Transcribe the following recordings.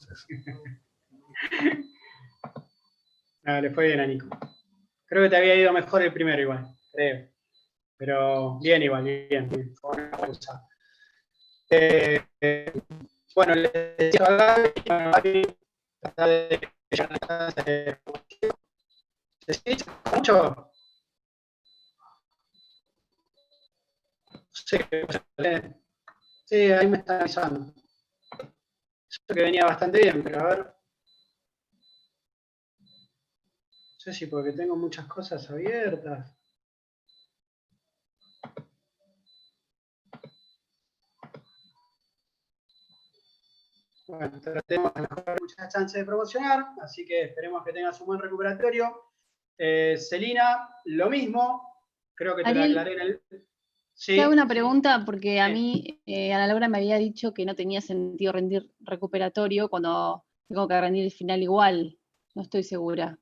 entonces. No, le fue bien a Nico. Creo que te había ido mejor el primero igual, creo. Pero bien igual, bien. Fue una pausa. Bueno, le decía a Gaby, ¿se escucha mucho? Sí, ahí me está avisando. Eso que venía bastante bien, pero a ver. No sé si porque tengo muchas cosas abiertas. Bueno, tratemos de mejorar muchas chances de promocionar, así que esperemos que tengas un buen recuperatorio. Celina, lo mismo. Creo que te lo Ariel, aclaré en el... te hago Sí. una pregunta porque a Sí. mí Ana Laura me había dicho que no tenía sentido rendir recuperatorio cuando tengo que rendir el final igual. No estoy segura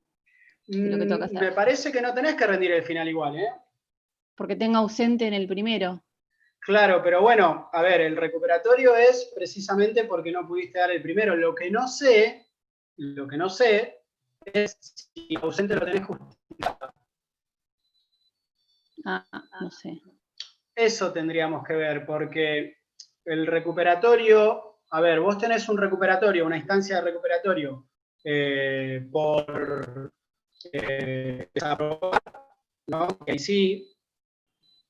de lo que tengo que hacer. Me parece que no tenés que rendir el final igual, ¿eh? Porque tengo ausente en el primero. Claro, pero bueno, a ver, el recuperatorio es precisamente porque no pudiste dar el primero. Lo que no sé es si el ausente lo tenés justificado. Ah, no sé. Eso tendríamos que ver, porque el recuperatorio, a ver, vos tenés un recuperatorio, una instancia de recuperatorio por desaprobar, ¿no? Que ahí sí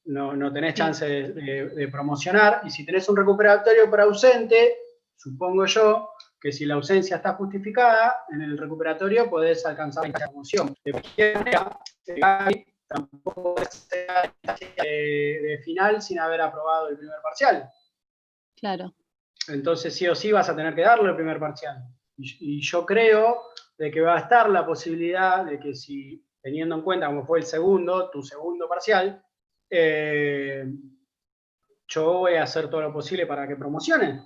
no tenés chance de promocionar, y si tenés un recuperatorio por ausente, supongo yo que si la ausencia está justificada, en el recuperatorio podés alcanzar la promoción. De cualquier manera, tampoco puedes ser de final sin haber aprobado el primer parcial. Claro. Entonces sí o sí vas a tener que darle el primer parcial. Y yo creo de que va a estar la posibilidad de que si, teniendo en cuenta como fue el segundo, tu segundo parcial, yo voy a hacer todo lo posible para que promocionen.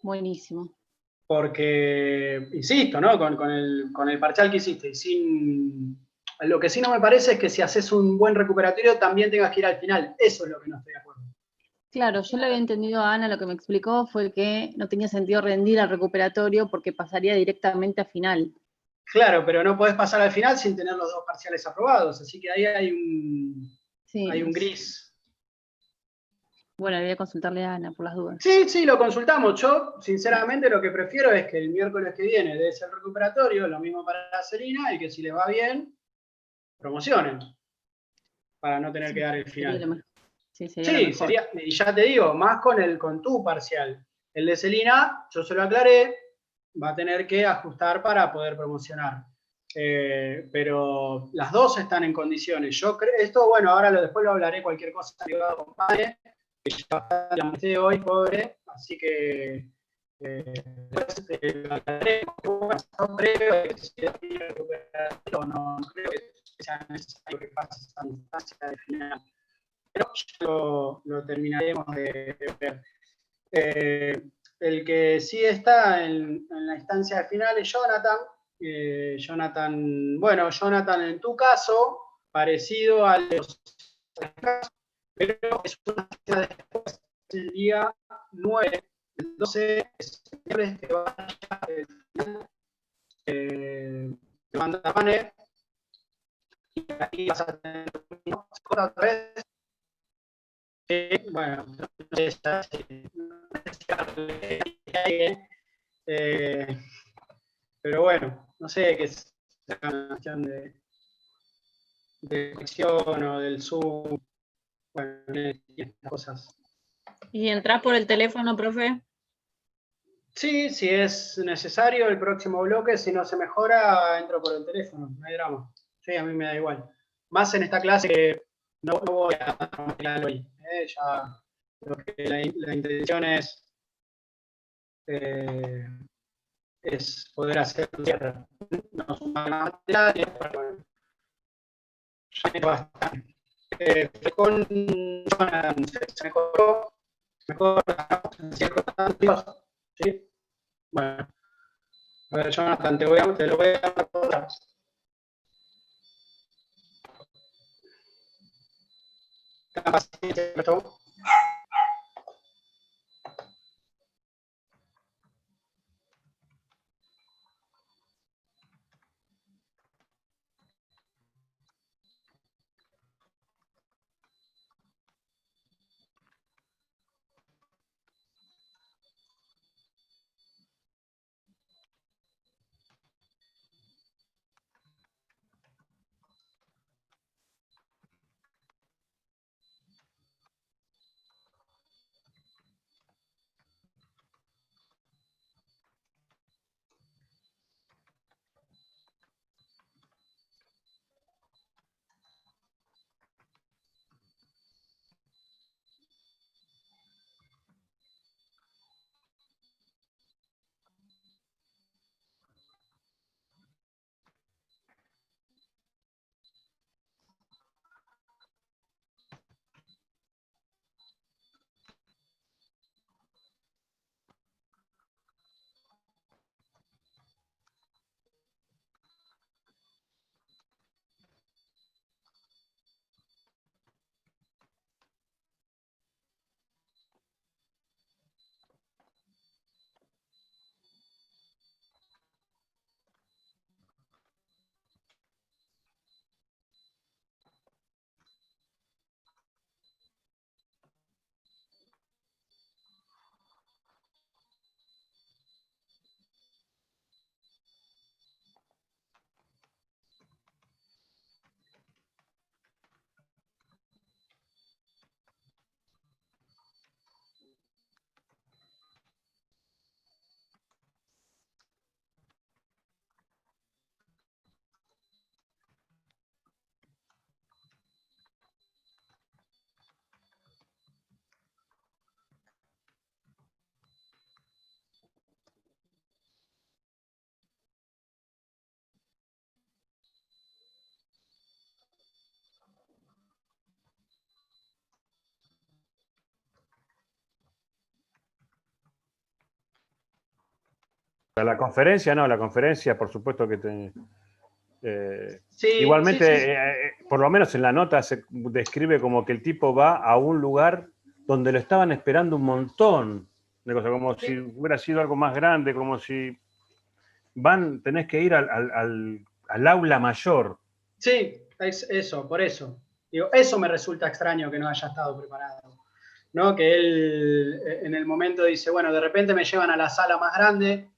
Buenísimo. Porque, insisto, ¿no? Con el parcial que hiciste, y sin... Lo que sí no me parece es que si haces un buen recuperatorio también tengas que ir al final. Eso es lo que no estoy de acuerdo. Claro, yo le había entendido a Ana, lo que me explicó fue que no tenía sentido rendir al recuperatorio porque pasaría directamente a final. Claro, pero no podés pasar al final sin tener los dos parciales aprobados, así que ahí hay un gris. Bueno, le voy a consultarle a Ana por las dudas. Sí, lo consultamos. Yo, sinceramente, lo que prefiero es que el miércoles que viene des el recuperatorio, lo mismo para la Celina, y que si les va bien, promocionen, para no tener que dar el Sería lo final. mejor. Sí, sería lo Sí, mejor. sería, y ya te digo, más con tu parcial. El de Celina, yo se lo aclaré, va a tener que ajustar para poder promocionar. Pero las dos están en condiciones. Yo creo, esto, bueno, ahora después lo hablaré, cualquier cosa privado, compadre, que ya la metí hoy, pobre, así que lo aclaré. No creo que no creo que sea necesario que pase esa instancia de final. Pero lo terminaremos de ver. El que sí está en la instancia final es Jonathan. Jonathan, en tu caso, parecido al de los casos, pero es una fecha después, el día 9, el 12 de septiembre, que vaya el final de Banda Panel, y ahí vas a tener otra vez. Bueno, no sé pero bueno, no sé qué es la cuestión de conexión o del Zoom, bueno, estas cosas. ¿Y entras por el teléfono, profe? Sí, si es necesario el próximo bloque, si no se mejora, entro por el teléfono, no hay drama. Sí, a mí me da igual. Más en esta clase que no voy a material hoy. Ya lo que la intención es poder hacer no sumar materiales, bueno, ya es bastante. Con Jonathan se mejoró, ¿sí? Bueno, a ver, Jonathan, te lo voy a dar. Paciencia, La conferencia no, la conferencia por supuesto que Sí, igualmente, sí, sí. por lo menos en la nota se describe como que el tipo va a un lugar donde lo estaban esperando un montón de cosas, como Sí. si hubiera sido algo más grande, como si tenés que ir al aula mayor. Sí, es eso, por eso. Digo, eso me resulta extraño que no haya estado preparado. ¿No? Que él en el momento dice, bueno, de repente me llevan a la sala más grande,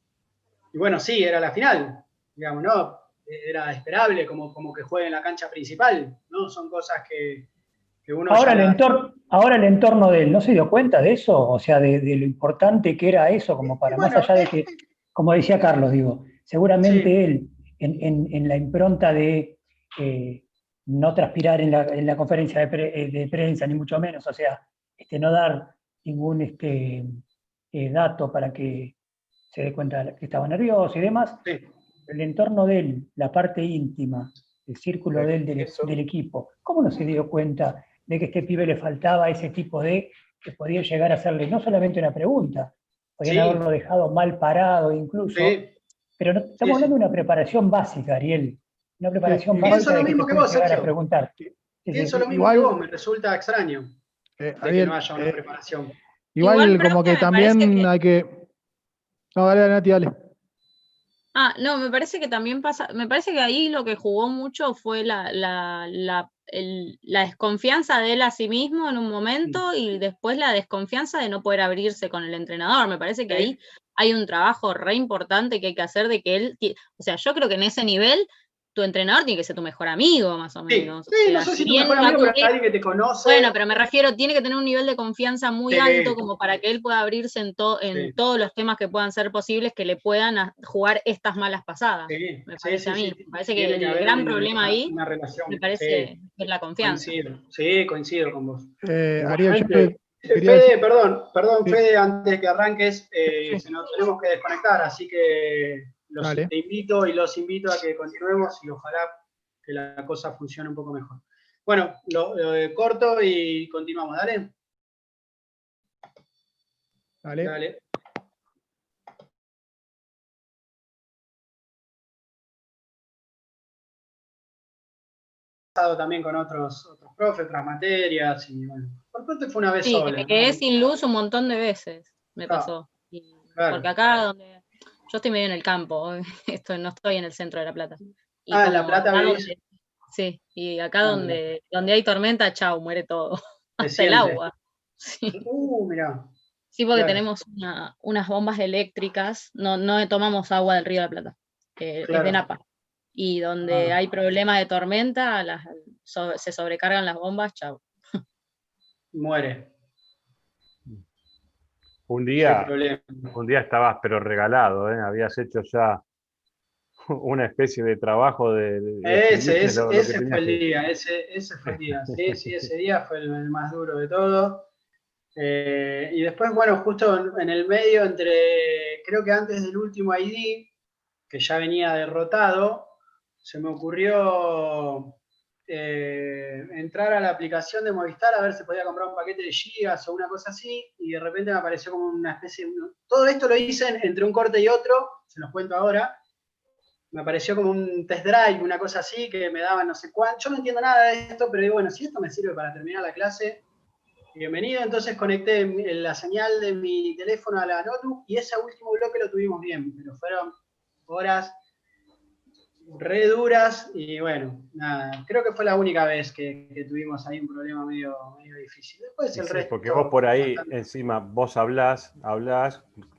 y bueno, sí, era la final, digamos, ¿no? Era esperable como que juegue en la cancha principal, ¿no? Son cosas que uno ya Ahora el entorno de él, ¿no se dio cuenta de eso? O sea, de lo importante que era eso, como para, más bueno, allá de que, como decía Carlos, digo, sí, seguramente él, en la impronta de no transpirar en la conferencia de prensa, ni mucho menos, o sea, no dar ningún dato para que se dé cuenta que estaba nervioso y demás, sí, el entorno de él, la parte íntima, el círculo de él Eso. del equipo, ¿cómo no se dio cuenta de que a este pibe le faltaba ese tipo que podía llegar a hacerle no solamente una pregunta, podían sí, haberlo dejado mal parado incluso, sí, pero sí, estamos hablando sí. de una preparación básica, Ariel, una preparación Pienso básica lo de que te mismo que pueden vos, llegar a Sergio. preguntar. Sí, Pienso sí. lo mismo que vos, Igual, me resulta extraño de que no Ariel, haya una preparación. Igual, igual como profe, que me parece también que... hay que... No, dale, Nati, dale. Ah, no, me parece que también pasa, me parece que ahí lo que jugó mucho fue la desconfianza de él a sí mismo en un momento y después la desconfianza de no poder abrirse con el entrenador. Me parece que ahí Sí, hay un trabajo re importante que hay que hacer de que él, o sea, yo creo que en ese nivel tu entrenador tiene que ser tu mejor amigo, más o sí, menos. O sí, no sea, sé si si tu mejor bien va a amigo, pero cumplir, alguien que te bueno, conoce. pero me refiero, tiene que tener un nivel de confianza muy alto Sí, como para que él pueda abrirse en sí, todos los temas que puedan ser posibles que le puedan jugar estas malas pasadas, sí, me sí, parece sí, a mí. sí. Me parece que Tiene que el haber gran problema ahí, una me relación. parece, Sí, es la confianza. sí, coincido con vos. Ariel, yo Igualmente, quería decir... Fede, perdón, Sí, Fede, antes de que arranques, sí, se nos tenemos que desconectar, así que dale. te invito y los invito a que continuemos y ojalá que la cosa funcione un poco mejor. Bueno, lo corto y continuamos, ¿dale? Dale. Dale. También con otros profes, otras materias, y bueno, por suerte fue una vez Sí, que me sola, quedé ¿no? sin luz un montón de veces, me Ah, pasó. Porque claro. acá donde yo estoy medio en el campo, no estoy en el centro de La Plata. Y Ah, en La como Plata acá vivís. donde, sí, y acá Ah, mira, donde hay tormenta, chau, muere todo, se hasta el siente. agua. Sí. Mirá, Sí, porque claro, tenemos unas bombas eléctricas, no tomamos agua del río de la Plata, es de claro. Napa. Y donde Ah, hay problemas de tormenta, se sobrecargan las bombas, chau. muere, un qué día, problema. un día estabas pero regalado, ¿eh? Habías hecho ya una especie de trabajo escribiste lo que Ese fue tenías el que... día, ese fue el día. Sí, sí, ese día fue el más duro de todo. Y después, bueno, justo en el medio, creo que antes del último ID, que ya venía derrotado, se me ocurrió entrar a la aplicación de Movistar a ver si podía comprar un paquete de gigas o una cosa así, y de repente me apareció como una especie de... Todo esto lo hice entre un corte y otro, se los cuento ahora. Me apareció como un test drive, una cosa así, que me daban no sé cuánto. Yo no entiendo nada de esto, pero digo, bueno, si esto me sirve para terminar la clase, bienvenido. Entonces conecté la señal de mi teléfono a la notebook y ese último bloque lo tuvimos bien, pero fueron horas re duras y bueno, nada, creo que fue la única vez que tuvimos ahí un problema medio difícil. Después Y el sí, porque vos por resto, ahí bastante. encima, vos hablás,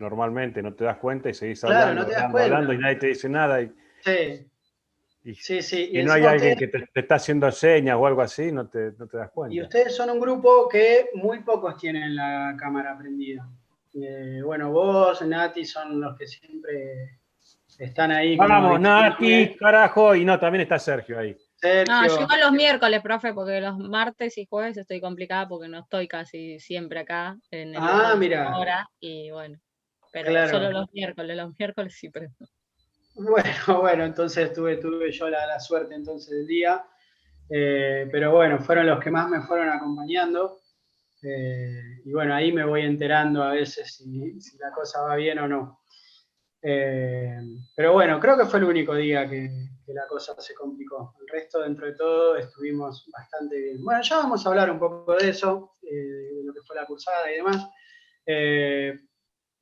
normalmente no te das cuenta y seguís Claro, no te das hablando y cuenta. nadie te dice nada. Sí, Y sí, sí. Y si no hay encima alguien ustedes, que te está haciendo señas o algo así, no te das y cuenta. ustedes son un grupo que muy pocos tienen la cámara prendida. Bueno, vos, Nati, son los que siempre están ahí como Vamos, Nati, diciéndome, carajo. Y no, también está Sergio ahí. No, yo Sergio. igual los miércoles, profe, porque los martes y jueves estoy complicada porque no estoy casi siempre acá en el lugar Ah, donde estoy mira, ahora, y bueno, pero solo claro. los miércoles sí prendo. Bueno, bueno, entonces tuve yo la suerte entonces del día. Pero bueno, fueron los que más me fueron acompañando. Y bueno, ahí me voy enterando a veces si la cosa va bien o no. Pero bueno, creo que fue el único día que la cosa se complicó. El resto, dentro de todo, estuvimos bastante bien. Bueno, ya vamos a hablar un poco de eso, de lo que fue la cursada y demás.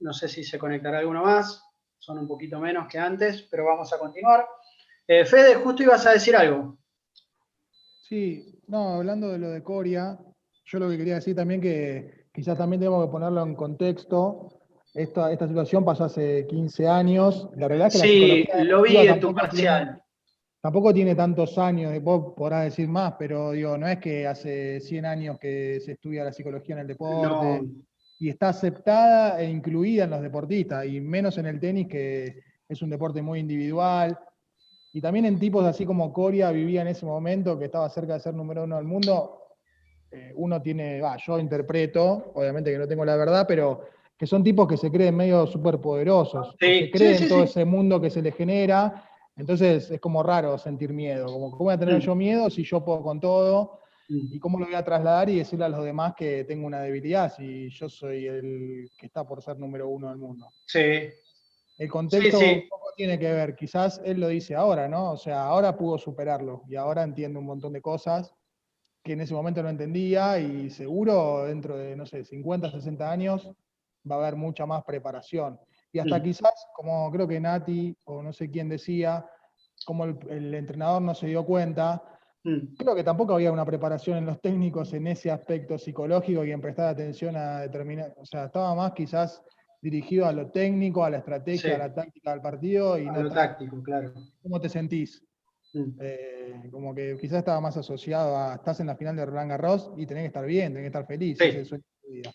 No sé si se conectará alguno más, son un poquito menos que antes, pero vamos a continuar. Fede, justo ibas a decir algo. Sí, no, hablando de lo de Coria, yo lo que quería decir también que quizás también tenemos que ponerlo en contexto. Esta situación pasó hace 15 años. La realidad es que la Sí, psicología lo vi deportiva en tu parcial. tampoco tiene tantos años, vos podrás decir más, pero digo, no es que hace 100 años que se estudia la psicología en el deporte, No, y está aceptada e incluida en los deportistas, y menos en el tenis, que es un deporte muy individual. Y también en tipos así como Coria vivía en ese momento, que estaba cerca de ser número 1 del mundo, uno tiene, yo interpreto, obviamente que no tengo la verdad, pero que son tipos que se creen medio superpoderosos, o se sí, creen sí, todo sí. ese mundo que se les genera, entonces es como raro sentir miedo, como ¿cómo voy a tener yo miedo si yo puedo con todo? ¿Y cómo lo voy a trasladar y decirle a los demás que tengo una debilidad si yo soy el que está por ser número 1 del mundo? Sí, El sí, contexto un sí. poco tiene que ver, quizás él lo dice ahora, ¿no? O sea, ahora pudo superarlo y ahora entiende un montón de cosas que en ese momento no entendía, y seguro dentro de, no sé, 50, 60 años va a haber mucha más preparación. Y hasta quizás, como creo que Nati, o no sé quién decía, como el entrenador no se dio cuenta, creo que tampoco había una preparación en los técnicos en ese aspecto psicológico y en prestar atención a determinar, o sea, estaba más quizás dirigido a lo técnico, a la estrategia, a Sí, la táctica del partido, y a no lo tanto táctico, claro. cómo te sentís. Como que quizás estaba más asociado a estás en la final de Roland Garros y tenés que estar bien, tenés que estar feliz, ese es el Sí, sueño de tu vida.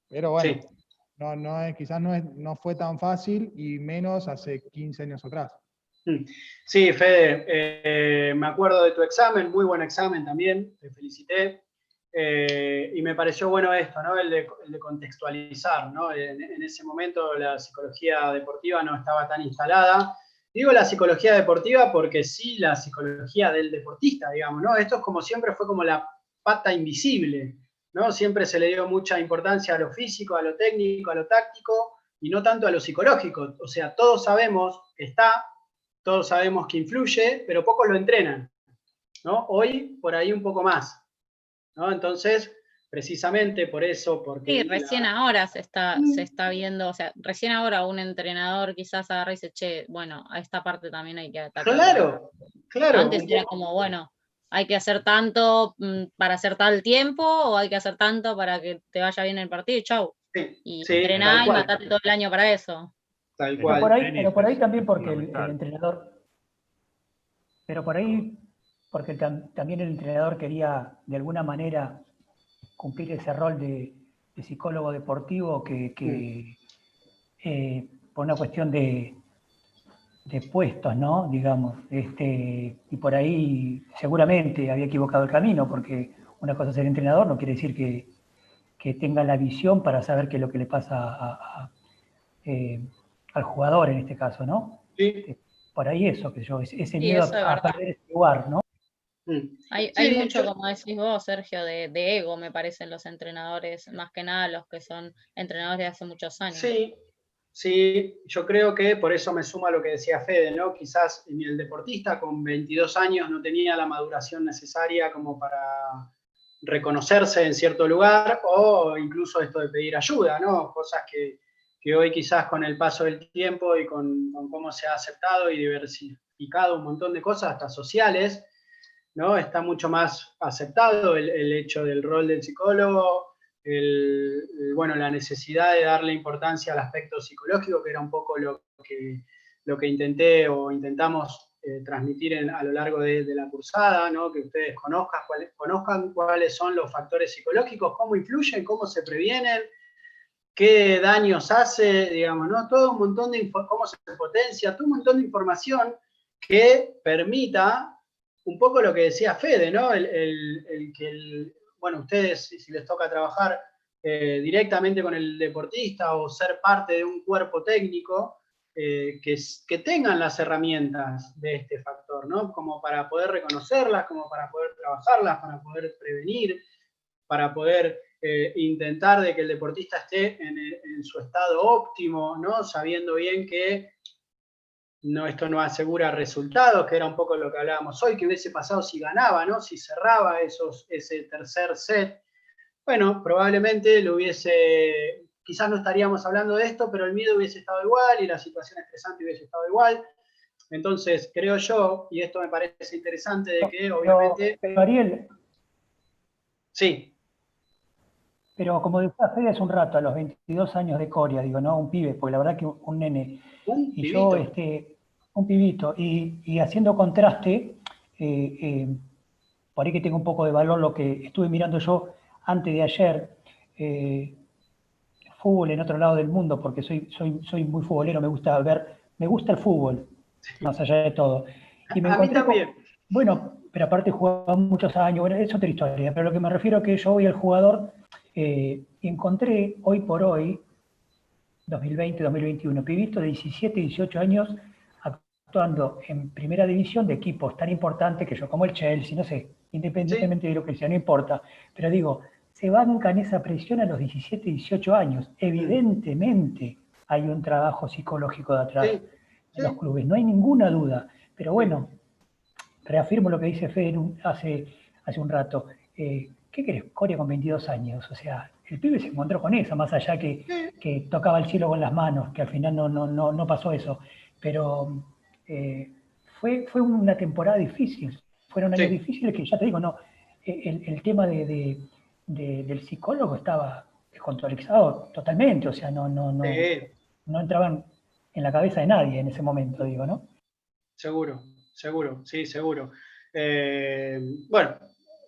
Pero bueno, sí. quizás no fue tan fácil, y menos hace 15 años atrás. Sí, Fede, me acuerdo de tu examen, muy buen examen también, te felicité. Y me pareció bueno esto, ¿no? El de contextualizar, ¿no? En ese momento la psicología deportiva no estaba tan instalada. Digo la psicología deportiva porque sí la psicología del deportista, digamos, ¿no? Esto es como siempre fue como la pata invisible, ¿no? Siempre se le dio mucha importancia a lo físico, a lo técnico, a lo táctico, y no tanto a lo psicológico. O sea, todos sabemos que está, todos sabemos que influye, pero pocos lo entrenan, ¿no? Hoy por ahí un poco más, ¿no? Entonces, precisamente por eso, porque Sí, recién ahora se está viendo, o sea, recién ahora un entrenador quizás agarra y dice, che, bueno, a esta parte también hay que atacarla. Claro, claro, Antes era como, bueno, hay que hacer tanto para hacer tal tiempo, o hay que hacer tanto para que te vaya bien el partido, y chau. sí, Y sí, tal entrená y cual, matate todo el año para eso. tal Pero cual. por ahí también Es porque el fundamental. entrenador, pero por ahí porque también el entrenador quería de alguna manera cumplir ese rol de psicólogo deportivo por una cuestión de puestos, ¿no? Digamos, y por ahí seguramente había equivocado el camino, porque una cosa es ser entrenador, no quiere decir que tenga la visión para saber qué es lo que le pasa al jugador en este caso, ¿no? Sí, Por ahí eso, que yo, ese Sí, miedo eso es a verdad. perder ese lugar, ¿no? Hay sí, mucho, como decís vos, Sergio, de ego, me parecen los entrenadores, más que nada los que son entrenadores de hace muchos años. sí, sí, yo creo que por eso me suma lo que decía Fede, ¿no? Quizás el deportista con 22 años no tenía la maduración necesaria como para reconocerse en cierto lugar, o incluso esto de pedir ayuda, ¿no? Cosas que hoy quizás con el paso del tiempo y con cómo se ha aceptado y diversificado un montón de cosas, hasta sociales, ¿no? Está mucho más aceptado el hecho del rol del psicólogo, bueno, la necesidad de darle importancia al aspecto psicológico, que era un poco lo que intenté o intentamos transmitir a lo largo de la cursada, ¿no? Que ustedes conozcan cuáles son los factores psicológicos, cómo influyen, cómo se previenen, qué daños hace, digamos, ¿no? Todo un montón de cómo se potencia, todo un montón de información que permita un poco lo que decía Fede, ¿no? Bueno, ustedes, si les toca trabajar directamente con el deportista o ser parte de un cuerpo técnico, que tengan las herramientas de este factor, ¿no? Como para poder reconocerlas, como para poder trabajarlas, para poder prevenir, para poder intentar de que el deportista esté en su estado óptimo, ¿no? Sabiendo bien que esto no asegura resultados, que era un poco lo que hablábamos hoy, que hubiese pasado si ganaba, ¿no? Si cerraba ese tercer set. Bueno, probablemente quizás no estaríamos hablando de esto, pero el miedo hubiese estado igual y la situación estresante hubiese estado igual. Entonces, creo yo, y esto me parece interesante, de que obviamente... Pero Ariel, sí. pero como decía Fede hace un rato, a los 22 años de Coria, digo, no, un pibe, porque la verdad que un nene. Un Y pibito. yo, un pibito, y haciendo contraste, por ahí que tengo un poco de valor lo que estuve mirando yo antes de ayer, fútbol en otro lado del mundo, porque soy muy futbolero, me gusta el fútbol, más allá de todo. Y me A mí encontré también. bueno, pero aparte jugaba muchos años, bueno, es otra historia, pero lo que me refiero es que yo hoy el jugador, encontré hoy por hoy, 2020, 2021, pibito de 17, 18 años actuando en primera división de equipos tan importantes que yo, como el Chelsea, no sé, independientemente de lo que sea, no importa, pero digo, se bancan esa presión a los 17, 18 años. Evidentemente hay un trabajo psicológico de atrás en los clubes, no hay ninguna duda, pero bueno, reafirmo lo que dice Fede hace un rato. ¿Qué querés? Coria con 22 años. O sea, el pibe se encontró con eso, más allá que tocaba el cielo con las manos, que al final no pasó eso. Pero fue una temporada difícil. Fueron años difíciles que ya te digo, no. El tema del psicólogo estaba descontrolizado totalmente. O sea, no entraban en la cabeza de nadie en ese momento, digo, ¿no? Seguro, sí, seguro. Bueno,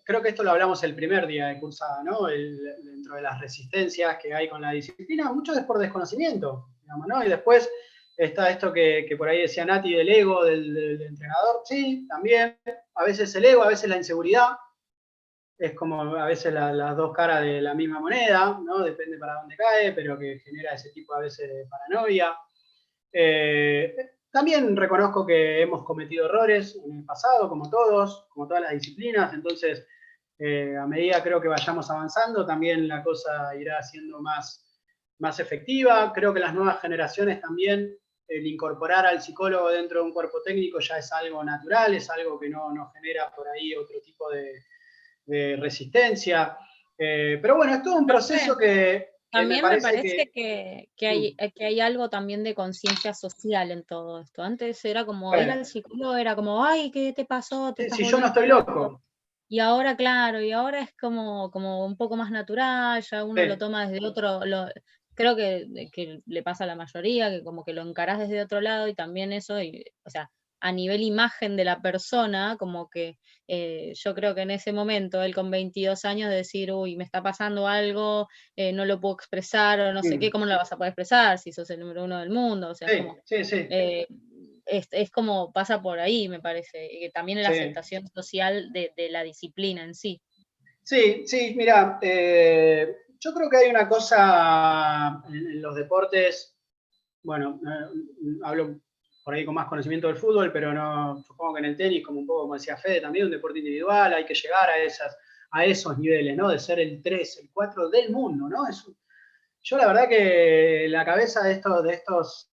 creo que esto lo hablamos el primer día de cursada, ¿no? Dentro de las resistencias que hay con la disciplina, mucho es por desconocimiento, digamos, ¿no? Y después está esto que por ahí decía Nati del ego del entrenador, sí, también, a veces el ego, a veces la inseguridad, es como a veces las dos caras de la misma moneda, ¿no? Depende para dónde cae, pero que genera ese tipo a veces de paranoia. También reconozco que hemos cometido errores en el pasado, como todos, como todas las disciplinas, entonces a medida creo que vayamos avanzando, también la cosa irá siendo más efectiva. Creo que las nuevas generaciones también, el incorporar al psicólogo dentro de un cuerpo técnico ya es algo natural, es algo que no genera por ahí otro tipo de resistencia. Pero bueno, es todo un proceso que también me parece que hay algo también de conciencia social en todo esto. Antes era como, ir al psicólogo era como, ay, ¿qué te pasó? ¿Te estás si yo no volviendo estoy loco. Y ahora, claro, y ahora es como un poco más natural, ya uno lo toma desde otro, creo que le pasa a la mayoría, que como que lo encarás desde otro lado y también eso, o sea, a nivel imagen de la persona, como que yo creo que en ese momento, él con 22 años, de decir, uy, me está pasando algo, no lo puedo expresar, o no sé qué, ¿cómo lo vas a poder expresar si sos el número uno del mundo? O sea, es como... es como pasa por ahí, me parece, y que también la aceptación social de la disciplina en sí. Sí, mira, yo creo que hay una cosa en los deportes, bueno, hablo por ahí con más conocimiento del fútbol, pero no, supongo que en el tenis, como un poco como decía Fede, también un deporte individual, hay que llegar a esos niveles, ¿no? De ser el 3, el 4 del mundo, ¿no? Yo la verdad que la cabeza de estos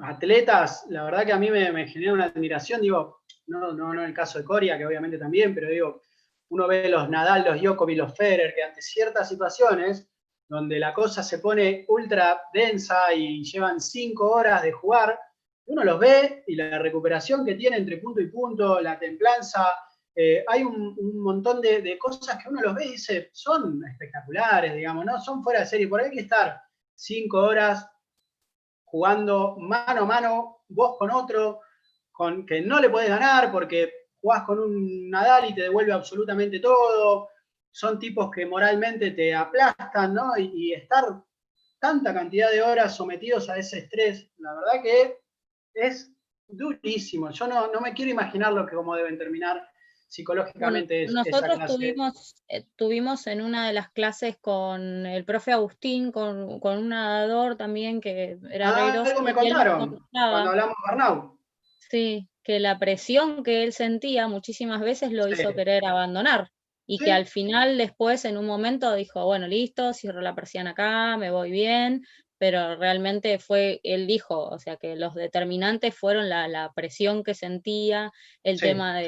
atletas, la verdad que a mí me genera una admiración, digo, no en el caso de Coria, que obviamente también, pero digo, uno ve los Nadal, los Djokovic, los Federer, que ante ciertas situaciones donde la cosa se pone ultra densa y llevan 5 horas de jugar, uno los ve y la recuperación que tiene entre punto y punto, la templanza, hay un montón de cosas que uno los ve y dice, son espectaculares, digamos, ¿no? Son fuera de serie, por ahí hay que estar 5 horas jugando mano a mano, vos con otro, que no le podés ganar porque jugás con un Nadal y te devuelve absolutamente todo, son tipos que moralmente te aplastan, ¿no? Y estar tanta cantidad de horas sometidos a ese estrés, la verdad que es durísimo. Yo no me quiero imaginar cómo deben terminar psicológicamente nosotros esa clase. tuvimos en una de las clases con el profe Agustín, con un nadador también que era re grosso, algo me y él nos contaron contaba, cuando hablamos de Arnau. Sí, que la presión que él sentía muchísimas veces lo hizo querer abandonar. y Sí. que al final después en un momento dijo, bueno, listo, cierro la persiana acá, me voy bien, pero realmente él dijo, o sea, que los determinantes fueron la presión que sentía, el Sí. tema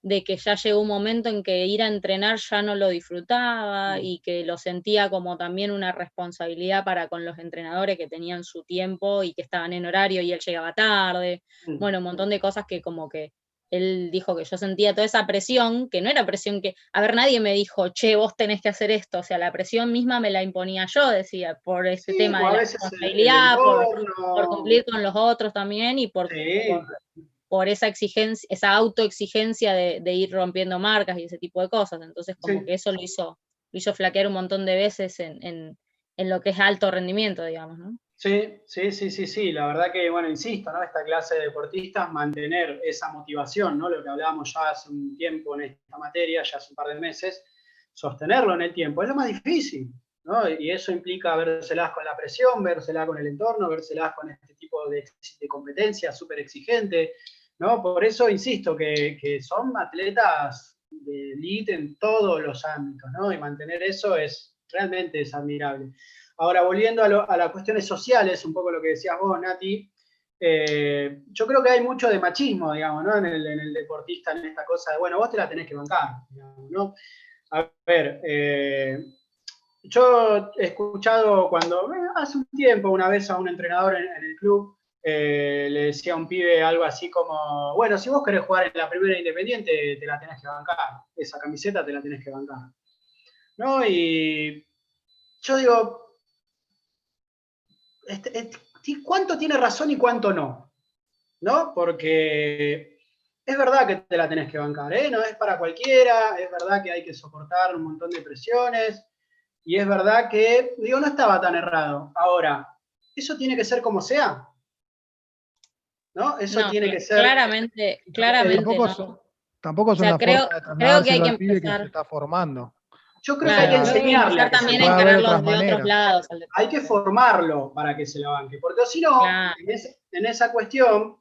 de que ya llegó un momento en que ir a entrenar ya no lo disfrutaba y que lo sentía como también una responsabilidad para con los entrenadores que tenían su tiempo y que estaban en horario y él llegaba tarde. Bueno, un montón de cosas que como que él dijo que yo sentía toda esa presión, que no era presión que, a ver, nadie me dijo, che, vos tenés que hacer esto, o sea, la presión misma me la imponía yo, decía, por este Sí, tema o de a la veces el responsabilidad, por entorno. cumplir con los otros también y Sí. por esa exigencia, esa autoexigencia de ir rompiendo marcas y ese tipo de cosas. Entonces, como Sí. que eso lo hizo flaquear un montón de veces en lo que es alto rendimiento, digamos, ¿no? Sí, la verdad que, bueno, insisto, ¿no? Esta clase de deportistas, mantener esa motivación, ¿no? Lo que hablábamos ya hace un tiempo en esta materia, ya hace un par de meses, sostenerlo en el tiempo, es lo más difícil, ¿no? Y eso implica vérselas con la presión, vérselas con el entorno, vérselas con este tipo de competencia súper exigente, ¿no? Por eso insisto que son atletas de elite en todos los ámbitos, ¿no? Y mantener eso realmente es admirable. Ahora, volviendo a las cuestiones sociales, un poco lo que decías vos, Nati, yo creo que hay mucho de machismo, digamos, ¿no? En el deportista, en esta cosa de, bueno, vos te la tenés que bancar, digamos, ¿no? A ver, yo he escuchado hace un tiempo, una vez a un entrenador en el club, le decía a un pibe algo así como, bueno, si vos querés jugar en la primera Independiente, te la tenés que bancar, esa camiseta te la tenés que bancar, ¿no? Y yo digo, ¿cuánto tiene razón y cuánto no? ¿No? Porque es verdad que te la tenés que bancar, ¿eh? No es para cualquiera, es verdad que hay que soportar un montón de presiones, y es verdad que, digo, no estaba tan errado. Ahora, ¿eso tiene que ser como sea? ¿No? Eso No, tiene que ser... claramente no. Tampoco es O sea, una creo forma de que hay trasladárselo que al pibe que se empezar, está formando. Yo creo que hay que claro, creo que hay que enseñarle a empezar que se también lo a Puede haber otras encararlos de otros maneras. lados. Hay que formarlo para que se la banque, porque si no, Claro. en esa cuestión,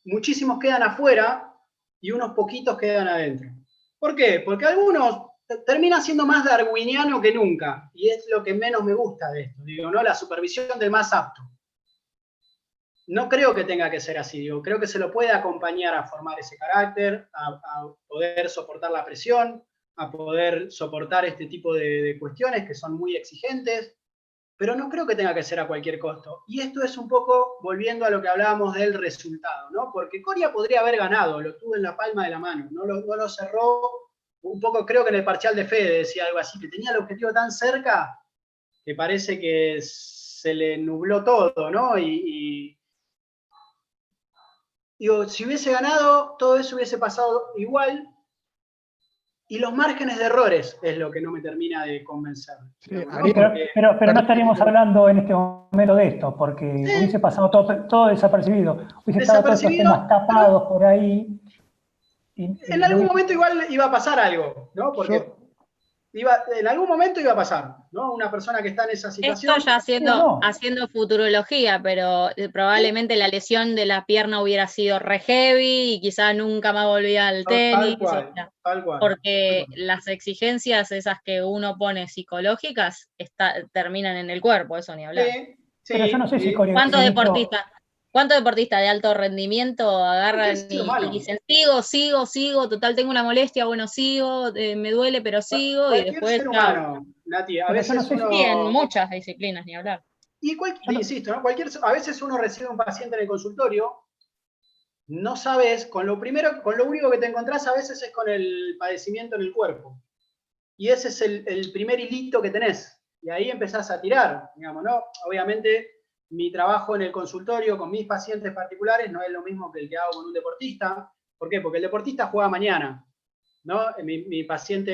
muchísimos quedan afuera y unos poquitos quedan adentro. ¿Por qué? Porque algunos terminan siendo más darwiniano que nunca, y es lo que menos me gusta de esto, digo, ¿no? La supervisión del más apto. No creo que tenga que ser así, digo, creo que se lo puede acompañar a formar ese carácter, a poder soportar la presión, a poder soportar este tipo de cuestiones que son muy exigentes, pero no creo que tenga que ser a cualquier costo. Y esto es un poco volviendo a lo que hablábamos del resultado, ¿no? Porque Coria podría haber ganado, lo tuvo en la palma de la mano, no lo cerró. Un poco creo que en el parcial de Fede decía algo así, que tenía el objetivo tan cerca que parece que se le nubló todo, ¿no? Y digo, si hubiese ganado, todo eso hubiese pasado igual. Y los márgenes de errores es lo que no me termina de convencer. Sí, Digamos, ¿no? Ariel, Porque, Pero no estaríamos hablando en este momento de esto, porque sí, hubiese pasado todo desapercibido, hubiese estado todos esos desapercibido, temas tapados por ahí. Y en no algún hubiese- momento igual iba a pasar algo, ¿no? Porque en algún momento iba a pasar, ¿no? Una persona que está en esa Esto situación. ya sí o no. haciendo futurología, pero probablemente la lesión de la pierna hubiera sido re heavy y quizás nunca más volvía al tenis, Tal cual, tal cual. porque las exigencias esas que uno pone psicológicas terminan en el cuerpo, eso ni hablar. Sí, Pero yo no sí, sé si sí. Corea ¿Cuántos hubiese dicho, deportistas de alto rendimiento agarran Es y humano. dicen sigo, total tengo una molestia, bueno, sigo, me duele, pero sigo, y Cualquier después, ser chao. humano, Nati, a pero yo no veces sé si, Sí, en uno. muchas disciplinas, ni hablar. yo no- Insisto, ¿no? A veces uno recibe un paciente en el consultorio, no sabes, con lo único que te encontrás a veces es con el padecimiento en el cuerpo. Y ese es el primer hilito que tenés. Y ahí empezás a tirar, digamos, ¿no? Obviamente, mi trabajo en el consultorio con mis pacientes particulares no es lo mismo que el que hago con un deportista. ¿Por qué? Porque el deportista juega mañana, ¿no? Mi paciente,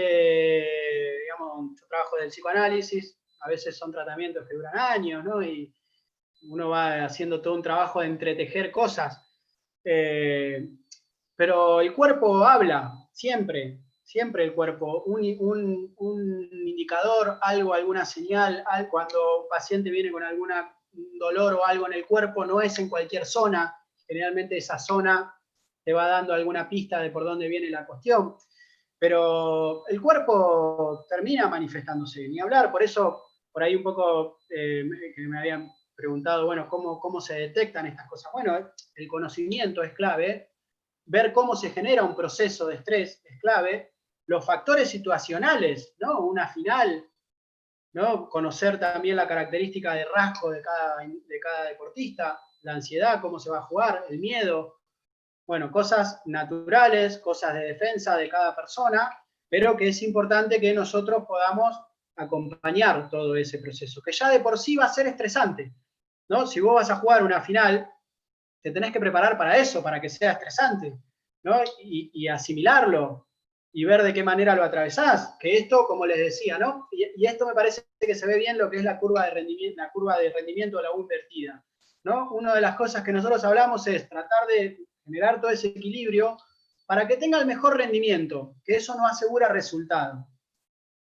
digamos, yo trabajo del psicoanálisis, a veces son tratamientos que duran años, ¿no? Y uno va haciendo todo un trabajo de entretejer cosas. Pero el cuerpo habla, siempre el cuerpo. Un indicador, algo, alguna señal, cuando un paciente viene con algún dolor o algo en el cuerpo, no es en cualquier zona. Generalmente esa zona te va dando alguna pista de por dónde viene la cuestión. pero el cuerpo termina manifestándose, ni hablar. Por eso, por ahí un poco que me habían preguntado, bueno, ¿cómo se detectan estas cosas? Bueno, el conocimiento es clave, ver cómo se genera un proceso de estrés es clave, los factores situacionales, ¿no? Una final, ¿no? Conocer también la característica de rasgo de cada deportista, la ansiedad, cómo se va a jugar, el miedo, bueno, cosas naturales, cosas de defensa de cada persona, pero que es importante que nosotros podamos acompañar todo ese proceso, que ya de por sí va a ser estresante, ¿no? Si vos vas a jugar una final, te tenés que preparar para eso, para que sea estresante, ¿no? Y asimilarlo, y ver de qué manera lo atravesás, que esto, como les decía, ¿no? Y esto me parece que se ve bien lo que es la curva de rendimiento de la U invertida, ¿no? Una de las cosas que nosotros hablamos es tratar de generar todo ese equilibrio para que tenga el mejor rendimiento, que eso no asegura resultado,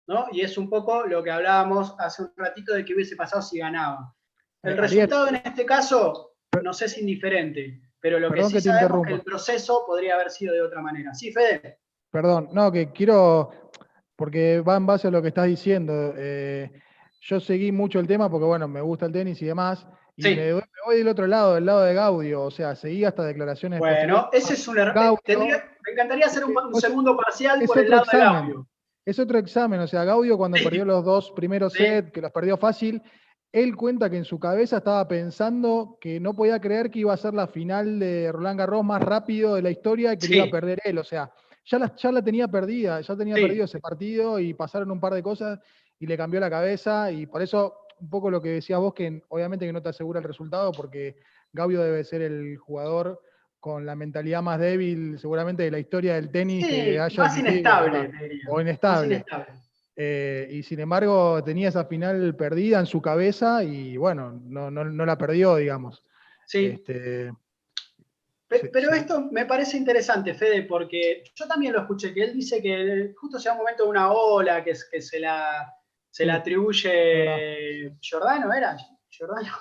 ¿no? Y es un poco lo que hablábamos hace un ratito de qué hubiese pasado si ganaba. El resultado en este caso nos es indiferente, pero lo que sí sabemos es que el proceso podría haber sido de otra manera. ¿Sí, Fede? Perdón, no, que quiero, porque va en base a lo que estás diciendo. Yo seguí mucho el tema porque, bueno, me gusta el tenis y demás, y sí. me voy del otro lado, del lado de Gaudio, o sea, seguí hasta declaraciones. Bueno, ese es un error. Me encantaría hacer un segundo parcial por el lado de Gaudio. Es otro examen, o sea, Gaudio cuando perdió los 2 primeros sets, que los perdió fácil, él cuenta que en su cabeza estaba pensando que no podía creer que iba a ser la final de Roland Garros más rápido de la historia y que lo iba a perder él, o sea, ya la tenía perdida, ya tenía perdido ese partido y pasaron un par de cosas y le cambió la cabeza, y por eso un poco lo que decías vos, que obviamente que no te asegura el resultado, porque Gaudio debe ser el jugador con la mentalidad más débil seguramente de la historia del tenis que haya más inestable, o inestable. Y sin embargo tenía esa final perdida en su cabeza y bueno, no la perdió, digamos. Sí. Pero esto me parece interesante, Fede, porque yo también lo escuché, que él dice que justo sea un momento de una ola que se la atribuye Giordano, ¿era? ¿Giordano?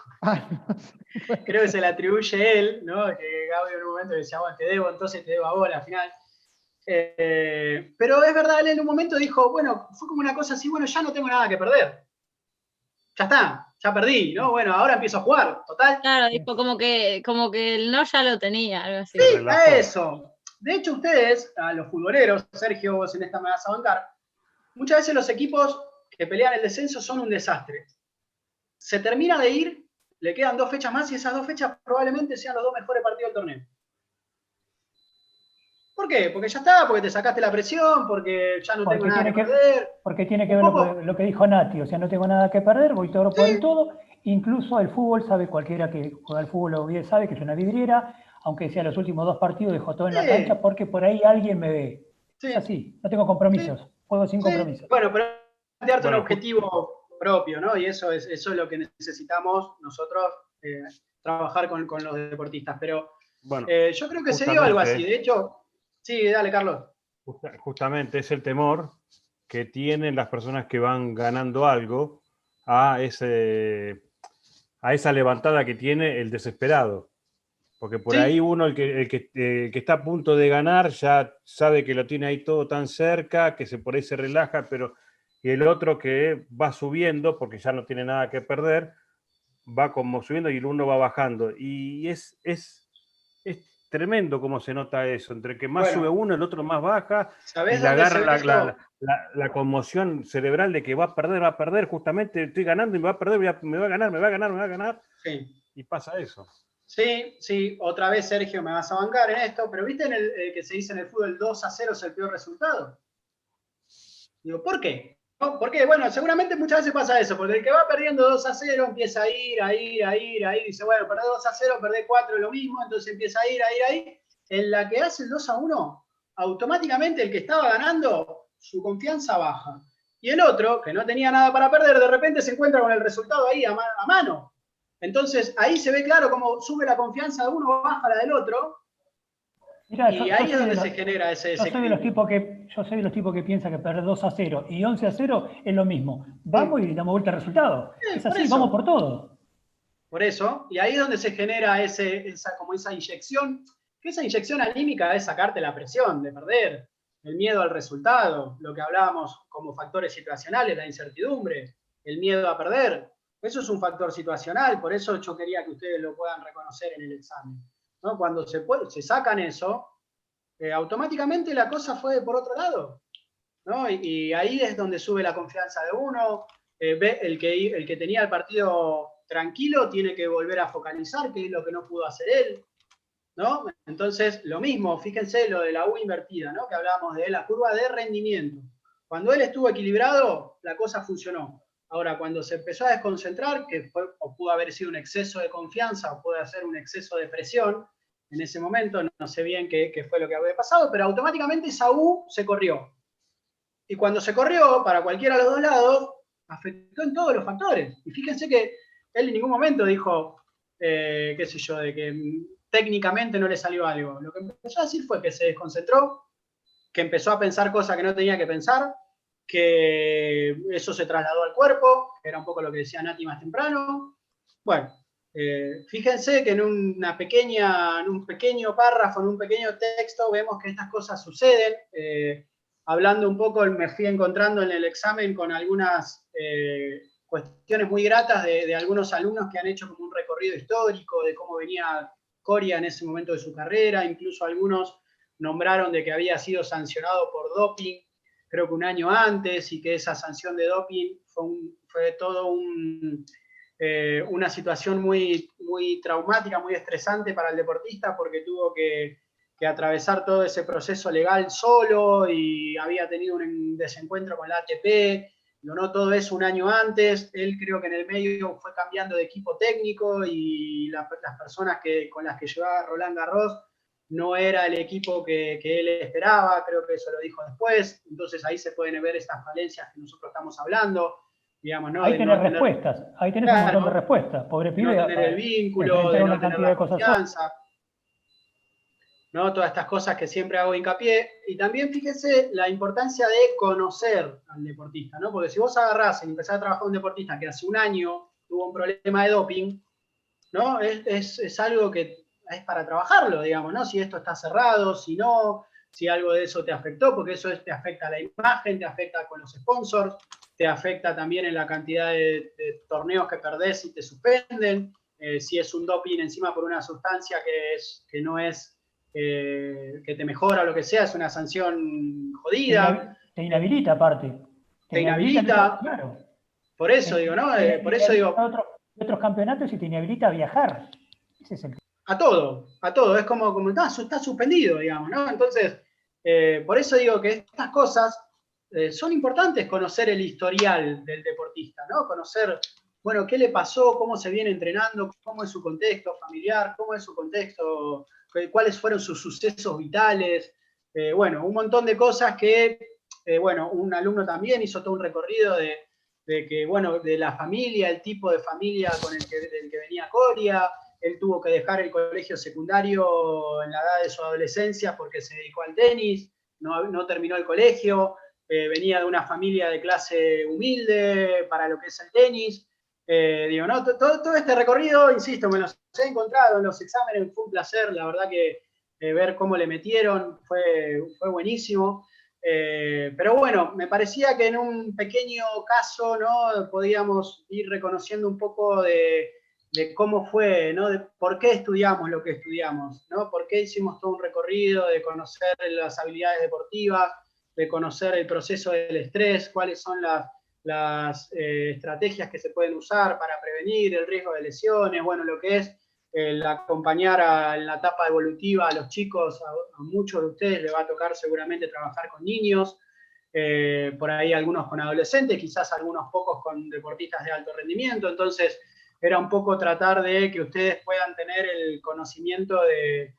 Creo que se la atribuye él, ¿no? Que Gaudio en un momento decía, bueno, te debo, entonces te debo a vos al final. Pero es verdad, él en un momento dijo, bueno, fue como una cosa así, bueno, ya no tengo nada que perder. Ya está, ya perdí, ¿no? Bueno, ahora empiezo a jugar, total. Claro, dijo como que el no ya lo tenía, algo así. Sí, a eso. De hecho, ustedes, a los futboleros, Sergio, vos en esta me vas a bancar, muchas veces los equipos que pelean el descenso son un desastre. Se termina de ir, le quedan 2 fechas más y esas 2 fechas probablemente sean los 2 mejores partidos del torneo. ¿Por qué? Porque ya está, porque te sacaste la presión, porque ya no tengo nada que perder. Porque tiene que ver lo que dijo Nati, o sea, no tengo nada que perder, voy todo por el todo. Incluso el fútbol, sabe cualquiera que juega al fútbol o bien sabe que es una vidriera, aunque sea los últimos 2 partidos dejó todo en la cancha porque por ahí alguien me ve. Es así, no tengo compromisos, juego sin compromisos. Bueno, pero plantearte un objetivo propio, ¿no? Y eso es lo que necesitamos nosotros trabajar con los deportistas. Pero bueno, yo creo que se dio algo así. De hecho, sí, dale, Carlos. Justamente es el temor que tienen las personas que van ganando algo a esa levantada que tiene el desesperado. Porque por ahí uno, el que está a punto de ganar, ya sabe que lo tiene ahí todo tan cerca, que por ahí se relaja, pero y el otro que va subiendo, porque ya no tiene nada que perder, va como subiendo y el uno va bajando. Y es tremendo cómo se nota eso, entre que más sube uno, el otro más baja, y le agarra la conmoción cerebral de que va a perder, justamente estoy ganando y me va a perder, me va a ganar, y pasa eso. Sí, otra vez Sergio me vas a bancar en esto, pero ¿viste que se dice en el fútbol 2-0 es el peor resultado? Digo, ¿por qué? ¿No? Porque, bueno, seguramente muchas veces pasa eso, porque el que va perdiendo 2-0 empieza a ir, dice, bueno, perdé 2-0, perdé 4, lo mismo, entonces empieza a ir. En la que hace el 2-1, automáticamente el que estaba ganando, su confianza baja. Y el otro, que no tenía nada para perder, de repente se encuentra con el resultado ahí a mano. Entonces, ahí se ve claro cómo sube la confianza de uno, baja la del otro. Mirá, y ahí es donde se genera ese desequilibrio. Yo soy de los tipos que piensan que perder 2-0 y 11-0 es lo mismo. Vamos y damos vuelta al resultado. Es así, vamos por todo. Por eso, y ahí es donde se genera esa inyección, que esa inyección anímica es sacarte la presión de perder. el miedo al resultado, lo que hablábamos como factores situacionales, la incertidumbre, el miedo a perder. Eso es un factor situacional, por eso yo quería que ustedes lo puedan reconocer en el examen, ¿no? Cuando se sacan eso, automáticamente la cosa fue por otro lado, ¿no? Y ahí es donde sube la confianza de uno, el que tenía el partido tranquilo tiene que volver a focalizar, que es lo que no pudo hacer él, ¿no? Entonces, lo mismo, fíjense lo de la U invertida, ¿no? Que hablábamos de la curva de rendimiento. Cuando él estuvo equilibrado, la cosa funcionó. Ahora, cuando se empezó a desconcentrar, que o pudo haber sido un exceso de confianza o puede ser un exceso de presión, en ese momento no sé bien qué fue lo que había pasado, pero automáticamente esa U se corrió. Y cuando se corrió, para cualquiera de los dos lados, afectó en todos los factores. Y fíjense que él en ningún momento dijo, qué sé yo, de que técnicamente no le salió algo. Lo que empezó a decir fue que se desconcentró, que empezó a pensar cosas que no tenía que pensar, que eso se trasladó al cuerpo, que era un poco lo que decía Nati más temprano. Bueno, fíjense que en un pequeño párrafo, en un pequeño texto, vemos que estas cosas suceden. Hablando un poco, me fui encontrando en el examen con algunas cuestiones muy gratas de algunos alumnos que han hecho como un recorrido histórico de cómo venía Coria en ese momento de su carrera, incluso algunos nombraron de que había sido sancionado por doping, creo que un año antes, y que esa sanción de doping fue todo una situación muy, muy traumática, muy estresante para el deportista, porque tuvo que atravesar todo ese proceso legal solo y había tenido un desencuentro con la ATP, donó todo eso un año antes. Él creo que en el medio fue cambiando de equipo técnico y las personas con las que llevaba Roland Garros no era el equipo que él esperaba, creo que eso lo dijo después. Entonces ahí se pueden ver estas falencias que nosotros estamos hablando. Digamos, ¿no? Ahí tenés respuestas, ahí tenés un montón de respuestas. Pobre pibe. No tener el vínculo, de no tener la confianza. ¿No? Todas estas cosas que siempre hago hincapié. Y también fíjense la importancia de conocer al deportista, ¿no? Porque si vos agarrás y empezás a trabajar con un deportista que hace un año tuvo un problema de doping, ¿no? Es algo que es para trabajarlo, digamos, ¿no? Si esto está cerrado, si no, si algo de eso te afectó, porque eso te afecta a la imagen, te afecta con los sponsors, te afecta también en la cantidad de torneos que perdés y te suspenden, si es un doping encima por una sustancia que no es que te mejora o lo que sea, es una sanción jodida. Te inhabilita aparte. Te inhabilita. Claro. Por eso digo, ¿no? Por eso digo. Otros campeonatos y te inhabilita a viajar. Ese es el... A todo. Es como está suspendido, digamos, ¿no? Entonces, por eso digo que estas cosas son importantes, conocer el historial del deportista, ¿no? Conocer, bueno, qué le pasó, cómo se viene entrenando, cómo es su contexto familiar, cómo es su contexto, cuáles fueron sus sucesos vitales, bueno, un montón de cosas que, bueno, un alumno también hizo todo un recorrido de que, bueno, de la familia, el tipo de familia del que venía Coria. Él tuvo que dejar el colegio secundario en la edad de su adolescencia porque se dedicó al tenis, no terminó el colegio, venía de una familia de clase humilde para lo que es el tenis. Digo, ¿no? Todo este recorrido, insisto, me los he encontrado en los exámenes, fue un placer, la verdad que ver cómo le metieron fue buenísimo. Pero bueno, me parecía que en un pequeño caso, ¿no? Podíamos ir reconociendo un poco de cómo fue, ¿no? De por qué estudiamos lo que estudiamos, ¿no? Por qué hicimos todo un recorrido de conocer las habilidades deportivas, de conocer el proceso del estrés, cuáles son las estrategias que se pueden usar para prevenir el riesgo de lesiones, bueno, lo que es el acompañar en la etapa evolutiva a los chicos, a muchos de ustedes les va a tocar seguramente trabajar con niños, por ahí algunos con adolescentes, quizás algunos pocos con deportistas de alto rendimiento, entonces era un poco tratar de que ustedes puedan tener el conocimiento de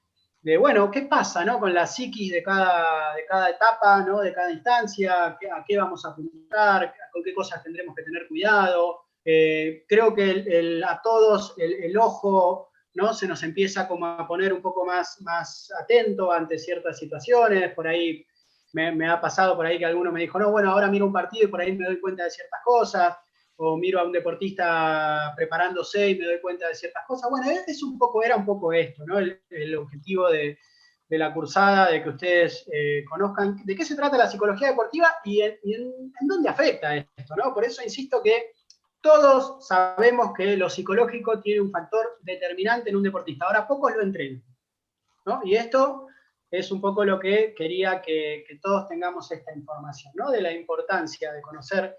bueno, qué pasa, ¿no? Con la psiquis de cada etapa, ¿no? De cada instancia, a qué vamos a apuntar, con qué cosas tendremos que tener cuidado. Creo que a todos el ojo, ¿no? Se nos empieza como a poner un poco más atento ante ciertas situaciones. Por ahí me ha pasado por ahí que alguno me dijo, no, bueno, ahora miro un partido y por ahí me doy cuenta de ciertas cosas. O miro a un deportista preparándose y me doy cuenta de ciertas cosas. Bueno, era un poco esto, ¿no? El objetivo de de la cursada, de que ustedes conozcan de qué se trata la psicología deportiva y en dónde afecta esto, ¿no? Por eso insisto que todos sabemos que lo psicológico tiene un factor determinante en un deportista. Ahora, pocos lo entrenan, ¿no? Y esto es un poco lo que quería que todos tengamos esta información, ¿no? De la importancia de conocer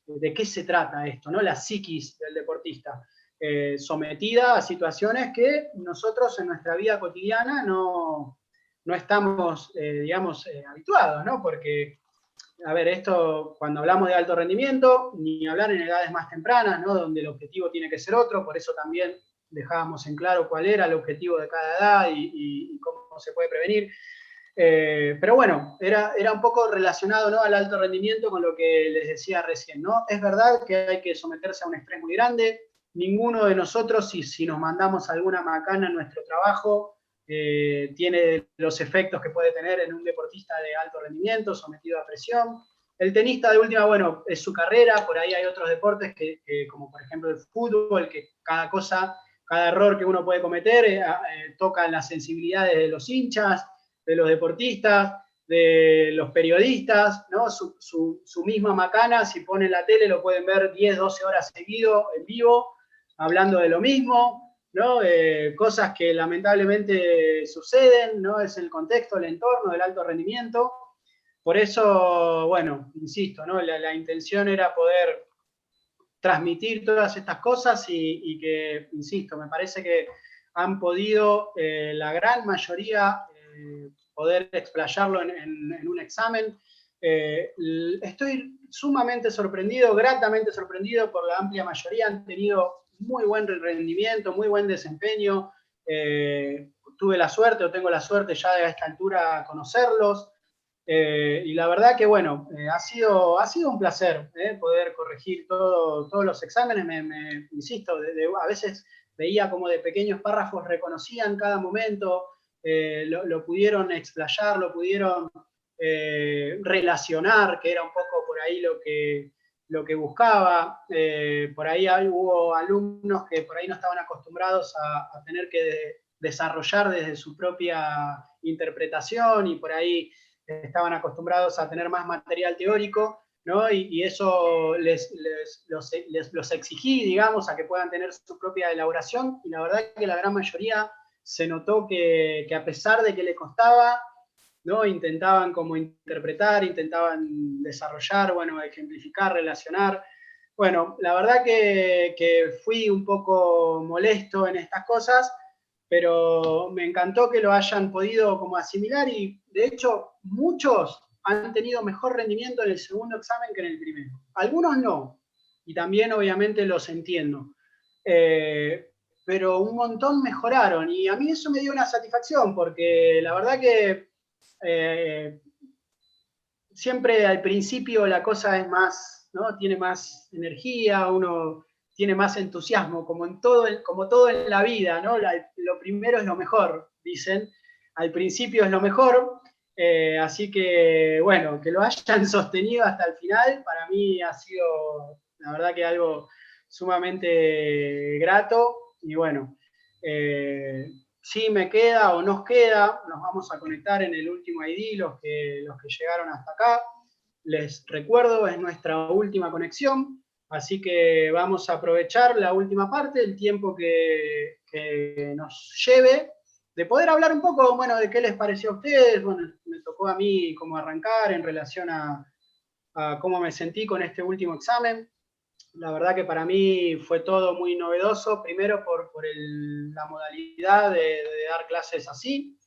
de qué se trata esto, ¿no? La psiquis del deportista, sometida a situaciones que nosotros en nuestra vida cotidiana no estamos, digamos, habituados, ¿no? Porque, a ver, esto, cuando hablamos de alto rendimiento, ni hablar en edades más tempranas, ¿no? Donde el objetivo tiene que ser otro, por eso también dejábamos en claro cuál era el objetivo de cada edad y cómo se puede prevenir. Pero bueno, era un poco relacionado, ¿no? Al alto rendimiento con lo que les decía recién, ¿no? Es verdad que hay que someterse a un estrés muy grande. Ninguno de nosotros, si nos mandamos alguna macana en nuestro trabajo, tiene los efectos que puede tener en un deportista de alto rendimiento, sometido a presión. El tenista, de última, bueno, es su carrera, por ahí hay otros deportes como por ejemplo el fútbol, que cada error que uno puede cometer toca en las sensibilidades de los hinchas, de los deportistas, de los periodistas, ¿no? Su misma macana, si ponen la tele, lo pueden ver 10, 12 horas seguido, en vivo, hablando de lo mismo, ¿no? Cosas que lamentablemente suceden, ¿no? Es el contexto, el entorno del alto rendimiento. Por eso, bueno, insisto, ¿no? La intención era poder transmitir todas estas cosas y que, insisto, me parece que han podido la gran mayoría poder explayarlo en un examen. Estoy sumamente sorprendido, gratamente sorprendido por la amplia mayoría. Han tenido muy buen rendimiento, muy buen desempeño. Tuve la suerte, o tengo la suerte ya de a esta altura conocerlos. Y la verdad que, bueno, ha sido un placer poder corregir todos los exámenes. Insisto, a veces veía como de pequeños párrafos reconocían cada momento, lo pudieron explayar, lo pudieron relacionar, que era un poco por ahí lo que buscaba. Por ahí hubo alumnos que por ahí no estaban acostumbrados a tener que desarrollar desde su propia interpretación y por ahí estaban acostumbrados a tener más material teórico, ¿no? Y eso los exigí, digamos, a que puedan tener su propia elaboración, y la verdad que la gran mayoría se notó que a pesar de que le costaba, ¿no? Intentaban como interpretar, intentaban desarrollar, bueno, ejemplificar, relacionar. Bueno, la verdad que fui un poco molesto en estas cosas, pero me encantó que lo hayan podido como asimilar y de hecho muchos han tenido mejor rendimiento en el segundo examen que en el primero. Algunos no, y también obviamente los entiendo. Pero un montón mejoraron y a mí eso me dio una satisfacción porque la verdad que siempre al principio la cosa es más, ¿no? Tiene más energía, uno tiene más entusiasmo, como todo en la vida, ¿no? Lo primero es lo mejor, dicen. Al principio es lo mejor, así que, bueno, que lo hayan sostenido hasta el final, para mí ha sido, la verdad que algo sumamente grato, y bueno, si me queda o nos queda, nos vamos a conectar en el último ID, los que llegaron hasta acá. Les recuerdo, es nuestra última conexión, así que vamos a aprovechar la última parte, el tiempo que nos lleve, de poder hablar un poco, bueno, de qué les pareció a ustedes. Bueno, me tocó a mí como arrancar en relación a cómo me sentí con este último examen. La verdad que para mí fue todo muy novedoso, primero por la modalidad de dar clases así,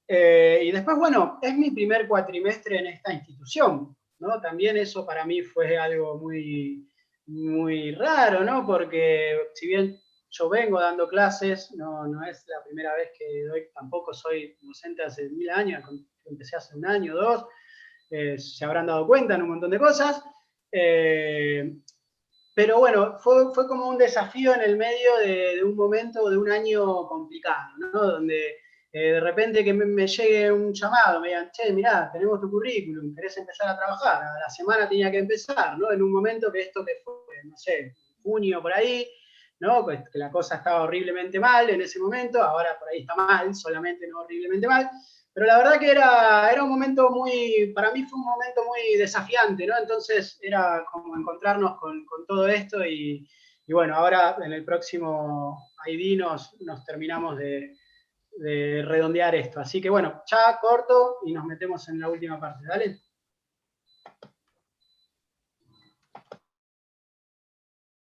y después, bueno, es mi primer cuatrimestre en esta institución, ¿no? También eso para mí fue algo muy, muy raro, ¿no? Porque si bien yo vengo dando clases, no es la primera vez que doy, tampoco soy docente hace 1000 años, empecé hace 1 año, 2, se habrán dado cuenta en un montón de cosas. Pero bueno, fue como un desafío en el medio de un momento, de un año complicado, ¿no? Donde de repente que me llegue un llamado, me digan, che, mirá, tenemos tu currículum, querés empezar a trabajar. A la semana tenía que empezar, ¿no? En un momento que fue, no sé, junio por ahí, ¿no? Pues que la cosa estaba horriblemente mal en ese momento, ahora por ahí está mal, solamente no horriblemente mal. Pero la verdad que era un momento para mí fue un momento muy desafiante, ¿no? Entonces era como encontrarnos con todo esto y bueno, ahora en el próximo ID nos terminamos de redondear esto. Así que bueno, ya corto y nos metemos en la última parte. Dale.